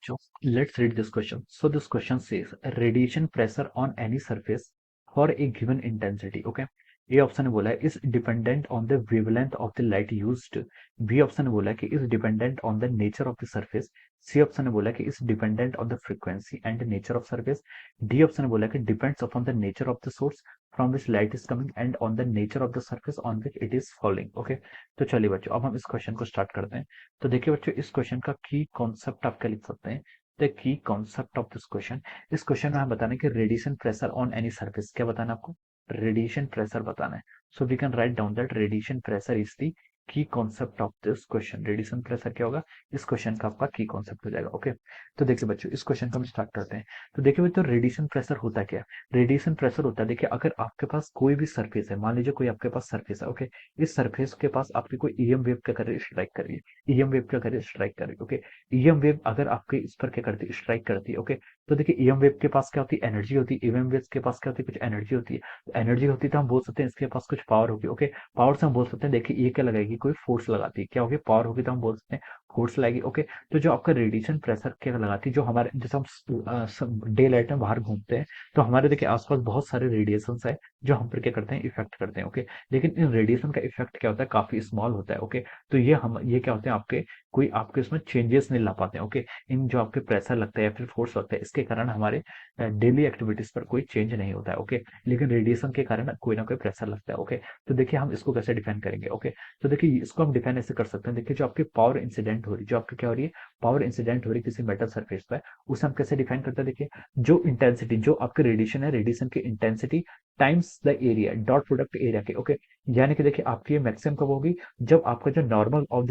बच्चों, let's read this question. So this question says radiation pressure on any surface for a given intensity. Okay, A option ने बोला है is dependent on the wavelength of the light used. B option ने बोला है कि is dependent on the nature of the surface. C option ने बोला है कि is dependent on the frequency and nature of surface. D option ने बोला है कि depends upon the nature of the source from which light is coming and on the nature of the surface on which it is falling. Okay, तो चलिए बच्चों, अब हम इस क्वेश्चन को स्टार्ट करते हैं. तो देखिए बच्चों, इस क्वेश्चन का की कॉन्सेप्ट आप क्या लिख सकते हैं. The key concept of this question, इस क्वेश्चन में हम बताना है कि radiation pressure on any surface. क्या बताना है आपको? रेडिएशन प्रेशर बताना है. So we can write down that radiation pressure is the key concept of this question. Radiation pressure क्या होगा इस क्वेश्चन का? आपका की कॉन्सेप्ट हो जाएगा. ओके, तो देखिए बच्चों, इस क्वेश्चन को हम स्टार्ट करते हैं. तो देखिए बच्चों, रेडिएशन प्रेशर होता क्या है? रेडिएशन प्रेशर होता है, देखिए अगर आपके पास कोई भी सरफेस है, मान लीजिए कोई आपके पास सरफेस है. ओके, इस सरफेस के पास आपकी कोई ईएम वेव क्या कर रही है? स्ट्राइक कर रही है. ईएम वेव क्या कर रही है? स्ट्राइक कर रही है. ओके, ईएम वेव अगर आपके इस पर क्या करती है? स्ट्राइक करती है. ओके, तो देखिए ईएम वेव के पास क्या होती है? एनर्जी होती है. ईएम वेव के पास क्या होती है? कुछ एनर्जी होती है. तो एनर्जी होती है तो हम बोल सकते हैं इसके पास कुछ पावर होगी. ओके, पावर से हम बोल सकते हैं, देखिए ये क्या लगाएगी? कोई फोर्स लगाती है. क्या होगी? पावर होगी तो हम बोल सकते हैं फोर्स लगाएगी. ओके, तो जो आपका रेडिएशन प्रेशर क्या लगाती है? जो हमारे जैसे हम डे लाइट में बाहर घूमते हैं तो हमारे देखिए आसपास बहुत सारे रेडिएशन है जो हम पर क्या करते हैं? इफेक्ट करते हैं. ओके, लेकिन इन रेडिएशन का इफेक्ट क्या होता है? काफी स्मॉल होता है. ओके, तो ये क्या होते हैं? आपके कोई आपके उसमें चेंजेस नहीं ला पाते हैं. ओके, इन जो आपके प्रेशर लगता है या फिर फोर्स लगता है, इसके कारण हमारे डेली एक्टिविटीज पर कोई चेंज नहीं होता है. ओके, लेकिन रेडिएशन के कारण कोई ना कोई प्रेशर लगता है. ओके, तो देखिए हम इसको कैसे डिफाइन करेंगे. ओके, तो देखिए इसको हम डिफाइन ऐसे कर सकते हैं. देखिए जो आपकी पावर इंसिडेंट हो रही है, जो आपकी क्या हो रही है? पावर इंसिडेंट हो रही है किसी मेटल सरफेस पर, उसे हम कैसे डिफाइन करते हैं? देखिए जो इंटेंसिटी, जो आपके रेडिएशन है, रेडिएशन की intensity times the area, dot product area के. ओके, यानी कि देखिए आपकी ये मैक्सिमम कब होगी? जब आपका जो नॉर्मल ऑफ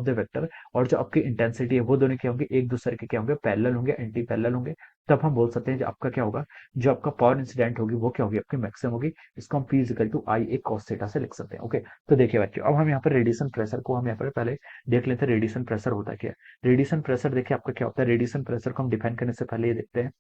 द वेक्टर और जो आपकी इंटेंसिटी है वो दोनों क्या होंगे? एक दूसरे के क्या होंगे? पैरेलल होंगे, एंटी पैरेलल होंगे. तब हम बोल सकते हैं जो आपका क्या होगा, जो आपका पावर इंसिडेंट होगी वो क्या होगी? आपकी मैक्सिमम होगी. इसको हम P equal to I A cos theta से लिख सकते हैं. ओके, तो देखिए बच्चों, अब हम यहाँ पर रेडिएशन प्रेशर को हम यहाँ पर पहले देख लेते हैं. रेडिएशन प्रेशर होता क्या है? रेडिएशन प्रेशर देखिए आपका क्या होता है? रेडिएशन प्रेशर को हम डिफाइन करने से पहले ये देखते हैं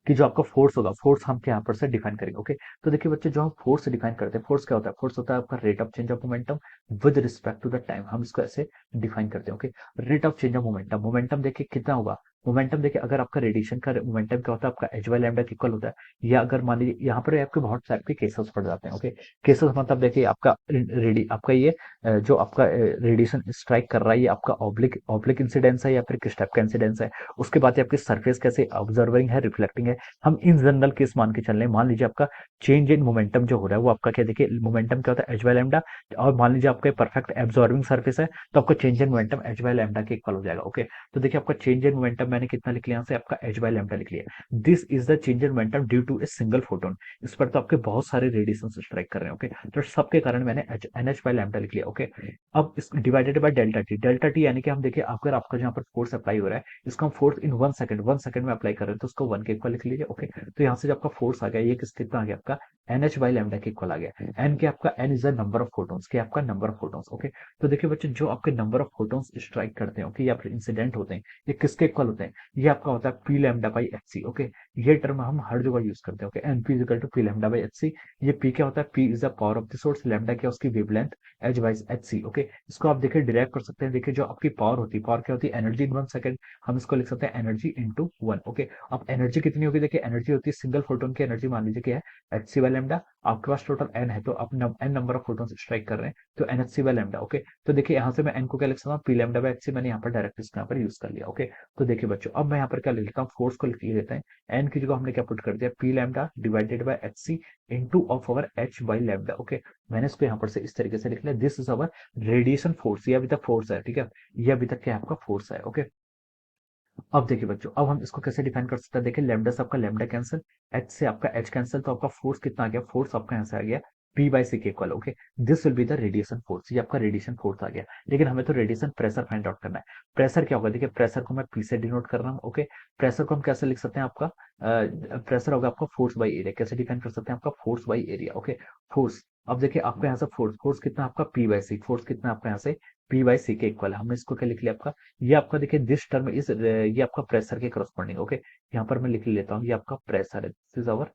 कि जो आपका फोर्स होगा, फोर्स हम यहाँ पर से डिफाइन करेंगे. ओके, तो देखिए बच्चे, जो हम फोर्स डिफाइन करते हैं, फोर्स क्या होता है? फोर्स होता है आपका rate of change of momentum with respect to the time. हम इसको ऐसे डिफाइन करते हैं. Okay, rate of change of momentum, momentum देखिए कितना होगा? मोमेंटम देखिए अगर आपका रेडिएशन का मोमेंटम क्या होता है? आपका एच बाई लैम्डा के इक्वल होता है. या अगर मान लीजिए यहाँ पर आपके बहुत टाइप के केसेस पड़ जाते हैं. ओके, केसेस मतलब देखिए आपका रेडी आपका ये जो आपका रेडिएशन स्ट्राइक कर रहा है, ये आपका ऑब्लिक ऑब्लिक इंसिडेंस है या फिर किस टाइप का इंसिडेंस है. उसके बाद आपकी सरफेस कैसे ऑब्जर्विंग है, रिफ्लेक्टिंग है. हम इन जनरल केस मान के चल रहे हैं. मान लीजिए आपका चेंज इन मोमेंटम जो हो रहा है वो आपका क्या, देखिए मोमेंटम क्या होता है? H by lambda. और मान लीजिए आपका परफेक्ट एब्जॉर्बिंग सरफेस है तो आपका change in momentum H by lambda के इक्वल हो जाएगा. ओके, तो देखिए आपका चेंज इन मोमेंटम मैंने कितना लिख लिया? यहाँ से आपका एच बाई लैम्डा लिख लिया. This is the change in momentum due to a single photon. इस पर तो आपके बहुत सारे रेडिएशन स्ट्राइक कर रहे हैं. ओके, तो सबके कारण मैंने एन एच बाई लैम्डा लिख लिया. ओके, अब इस divided by delta T. Delta T यानी कि हम देखिए अगर आपका जहाँ पर फोर्स अप्लाई हो रहा है, इसको हम फोर्स इन 1 सेकंड में अप्लाई कर रहे हैं तो उसको 1 के इक्वल लिख लीजिए. ओके, तो यहाँ से जो आपका फोर्स आ गया ये कितना आ गया? आपका एन एच बाई लैम्डा के इक्वल आ गया. एन के आपका N is the number of photons, के आपका नंबर ऑफ फोटोन्स. ओके, तो देखिए बच्चों, जो आपके नंबर ऑफ फोटोन्स स्ट्राइक करते हैं, ओके, या फिर इंसिडेंट होते हैं, ये किसके इक्वल होते हैं? ये आपका होता है P lambda by H C. Okay, ये टर्म हम हर जगह यूज करते हैं. Okay, N P equal to P lambda by H C. ये पी क्या होता है? P is the power of the source, lambda क्या उसकी wavelength, H by H C. ओके, इसको आप देखिए डिराइव कर सकते हैं. देखिए जो आपकी पावर होती है, पावर क्या होती है? Energy in 1 second. हम इसको लिख सकते हैं एनर्जी इंटू 1. ओके, अब एनर्जी कितनी होगी? देखिए एनर्जी होती है सिंगल फोटोन की एनर्जी, मान लीजिए क्या है? H C by lambda. आपके पास टोटल एन है तो आप N number of photon strike कर रहे हैं तो N H C by lambda. Okay, तो देखिए यहाँ से मैं एन को क्या लिख सकता हूँ? P lambda by H C. मैंने यहाँ पर डायरेक्ट इसको यहाँ पर यूज कर लिया. ओके, तो देखिए बच्चों, अब मैं यहाँ पर क्या लिख लेता हूँ? फोर्स को लिख लेते हैं. एन की जगह हमने क्या पुट कर दिया? P lambda divided by H C into of our H by lambda. Okay, मैंने इसको यहाँ पर से इस तरीके से लिख लिया. This is our radiation force. ये अभी तक फोर्स है, ठीक है, ये अभी तक क्या है? आपका फोर्स है. ओके, अब देखिए बच्चों, अब हम इसको कैसे डिफाइन कर सकते हैं? देखिए लैम्डा से आपका लैम्डा कैंसिल, एच से आपका एच कैंसिल, तो आपका फोर्स कितना आ गया? फोर्स आपका यहाँ से आ गया पी बाई सी के equal. Okay, this will be the radiation force. ये आपका रेडिएशन फोर्स आ गया. लेकिन हमें तो रेडिएशन प्रेशर फाइंड आउट करना है. प्रेशर क्या होगा? देखिए प्रेशर को मैं पी से डिनोट कर रहा हूँ. ओके, प्रेशर को हम कैसे लिख सकते हैं? आपका प्रेशर होगा आपका फोर्स बाई एरिया. कैसे डिफाइन कर सकते हैं? आपका force by area. Okay, force. अब देखिए आपका यहाँ से फोर्स, फोर्स कितना आपका? P by C. फोर्स कितना आपका यहाँ से? पी बाई सी के इक्वल है. हमने इसको क्या लिख लिया? आपका ये आपका देखिए दिस टर्म इज ये आपका प्रेशर के करस्पॉन्डिंग. ओके, यहाँ पर मैं लिख लेता हूँ ये आपका प्रेशर है. This is our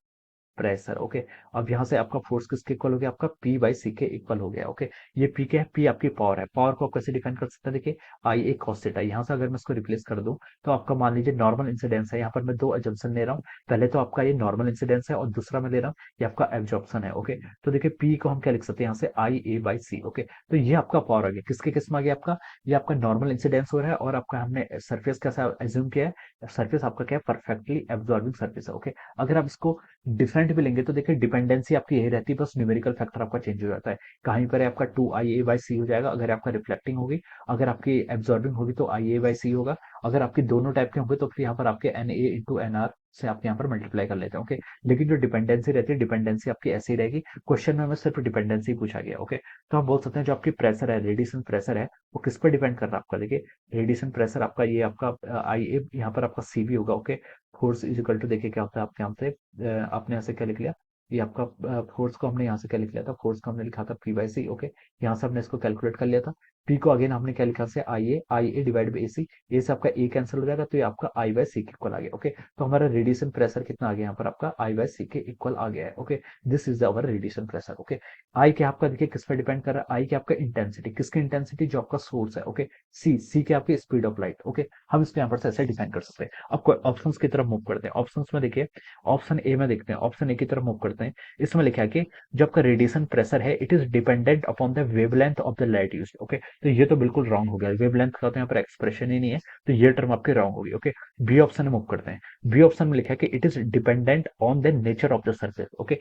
pressure. Okay, अब यहाँ से आपका फोर्स किसके इक्वल हो गया, आपका P बाई सी के इक्वल हो गया। ओके, ये P क्या है, P आपकी पावर है। पावर को आप कैसे डिफाइन कर सकते हैं, देखिए आई ए कॉस थीटा। यहाँ से अगर मैं इसको रिप्लेस कर दूं तो आपका मान लीजिए नॉर्मल इंसिडेंस है। यहाँ पर मैं दो अजम्पशन ले रहा हूँ, पहले तो आपका ये नॉर्मल इंसिडेंस है और दूसरा मैं ले रहा हूँ ये आपका एब्जॉर्प्शन है। ओके, तो देखिए P को हम क्या लिख सकते हैं यहाँ से, आई ए बाई सी। ओके, तो ये आपका पावर आ गया, किसके किस में आ गया आपका, ये आपका नॉर्मल इंसिडेंस हो रहा है और आपका हमने सरफेस कैसा एज्यूम किया है, सरफेस आपका क्या है, परफेक्टली एब्जॉर्बिंग सरफेस है। ओके, अगर आप इसको डिफरेंट भी लेंगे तो देखिए डिपेंडेंसी आपकी यही रहती है, बस न्यूमेरिकल फैक्टर आपका चेंज हो जाता है। कहीं पर आपका टू आई ए बाई सी हो जाएगा अगर आपका रिफ्लेक्टिंग होगी, अगर आपकी एब्जॉर्बिंग होगी तो आई ए बाई सी होगा, अगर आपकी दोनों टाइप के होंगे तो फिर यहाँ पर आपके N A into N R से आप यहाँ पर मल्टीप्लाई कर लेते हैं। ओके, लेकिन जो डिपेंडेंसी रहती है, डिपेंडेंसी आपकी ऐसी रहेगी। क्वेश्चन में हमें सिर्फ डिपेंडेंसी पूछा गया। ओके, तो हम बोल सकते हैं जो आपकी प्रेशर है, रेडिएशन प्रेशर है, वो किस पर डिपेंड कर रहा है आपका, देखिए रेडिएशन प्रेशर आपका ये आपका आई ए, यहाँ पर आपका सी भी होगा। Okay, force is equal to, देखिए क्या होता है आपके यहाँ से आपने यहाँ से क्या लिख लिया, ये आपका फोर्स को हमने यहाँ से क्या लिख लिया था, फोर्स को हमने लिखा था P बाई सी। ओके, यहाँ से हमने इसको कैलकुलेट कर लिया था। P को अगेन हमने क्या लिखा से आई ए डिवाइड बाई ए सी, ए से आपका ए कैंसिल हो जाएगा तो ये आपका आई बाई सी के इक्वल आ गया। ओके, तो हमारा रेडिएशन प्रेशर कितना आ गया यहाँ पर आपका आई बाई सी के इक्वल आ गया है। Okay, this is our radiation pressure. Okay, I क्या आपका देखिए किस पर डिपेंड कर रहा है, आई क्या आपका इंटेंसिटी, किसकी इंटेंसिटी, जो आपका सोर्स है। ओके, सी क्या आपकी स्पीड ऑफ लाइट। ओके, हम इसको यहाँ पर से ऐसे डिफाइन कर सकते हैं। अब ऑप्शन की तरफ मूव करते हैं, ऑप्शन में देखिए ऑप्शन ए में देखते हैं, ऑप्शन ए की तरफ मूव करते हैं। इसमें लिखा है कि जो आपका रेडिएशन प्रेशर है it is dependent upon the wavelength of the light use. Okay, तो ये तो बिल्कुल रॉन्ग हो गया, वेवलेंथ का तो यहाँ पर एक्सप्रेशन ही नहीं है, तो ये टर्म आपकी रॉन्ग होगी। ओके, बी ऑप्शन में मूव करते हैं। बी ऑप्शन में लिखा है कि it is dependent on the nature of the surface. Okay,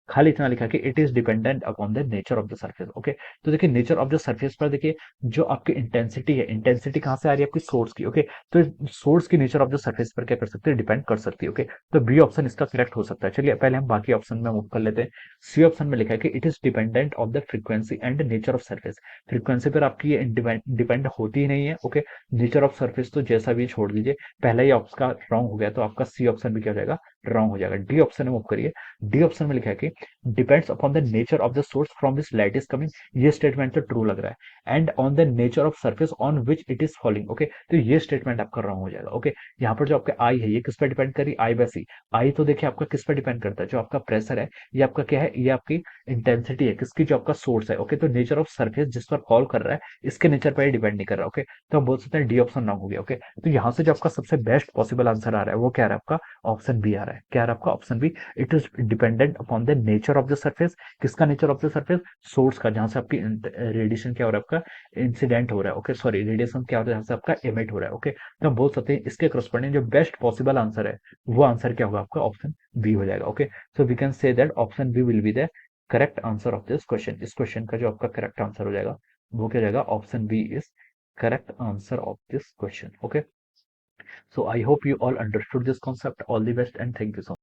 खाली इतना लिखा कि it is dependent upon the nature of the surface. Okay, तो देखिए नेचर ऑफ द सर्फेस पर देखिए जो आपकी इंटेंसिटी है, इंटेंसिटी कहाँ से आ रही है, आपकी सोर्स की। ओके, तो सोर्स की नेचर ऑफ द सर्फेस पर क्या कर सकते हैं, डिपेंड कर सकती है। ओके, तो बी ऑप्शन इसका करेक्ट हो सकता है। चलिए पहले हम बाकी ऑप्शन में मूव कर लेते हैं। सी ऑप्शन में लिखा है कि it is dependent of the frequency and nature of surface. Frequency पर आपकी ये डिपेंड होती ही नहीं है। ओके, नेचर ऑफ सर्फेस तो जैसा भी छोड़ दीजिए, पहला ही आपका रॉन्ग हो गया, तो आपका सी ऑप्शन भी क्या हो जाएगा, रॉन्ग हो जाएगा। डी ऑप्शन में मूव करिए। डी ऑप्शन में लिखा है कि depends upon the nature of the source from which light is coming. ये स्टेटमेंट तो ट्रू लग रहा है। And on the nature of surface on which it is falling. Okay, तो ये स्टेटमेंट आपका रॉन्ग हो जाएगा। ओके, यहाँ पर जो आपका आई है ये किस पर डिपेंड करी, आई बाई सी। आई तो देखिए आपका किस पर डिपेंड करता है, जो आपका प्रेशर है ये आपका क्या है, ये आपकी इंटेंसिटी है, किसकी, जो आपका सोर्स है। ओके, तो नेचर ऑफ सर्फेस जिस पर फॉल कर रहा है इसके नेचर पर डिपेंड नहीं कर रहा। ओके, तो हम बोल सकते हैं डी ऑप्शन रॉन्ग हो गया। ओके, तो यहाँ से जो आपका सबसे बेस्ट पॉसिबल आंसर आ रहा है वो क्या आ रहा है आपका, ऑप्शन बी आ रहा है। क्या आ रहा है आपका, option B, it is dependent upon the nature of the surface. किसका nature of the surface, source का, जहां से आपकी रेडिएशन क्या हो रहा है आपका, इंसिडेंट हो रहा है। ओके, सॉरी रेडिएशन क्या हो रहा है, जहां से आपका एमिट हो रहा है। ओके, तो हम बोल सकते हैं इसके करस्पॉन्डिंग जो बेस्ट पॉसिबल आंसर है वो आंसर क्या होगा आपका, ऑप्शन बी हो जाएगा। Okay, so we can say that option B will be the correct answer of this question. इस क्वेश्चन का जो आपका करेक्ट आंसर हो जाएगा वो क्या जाएगा, option B is correct answer of this question. Okay, so I hope you all understood this concept. All the best and thank you so much.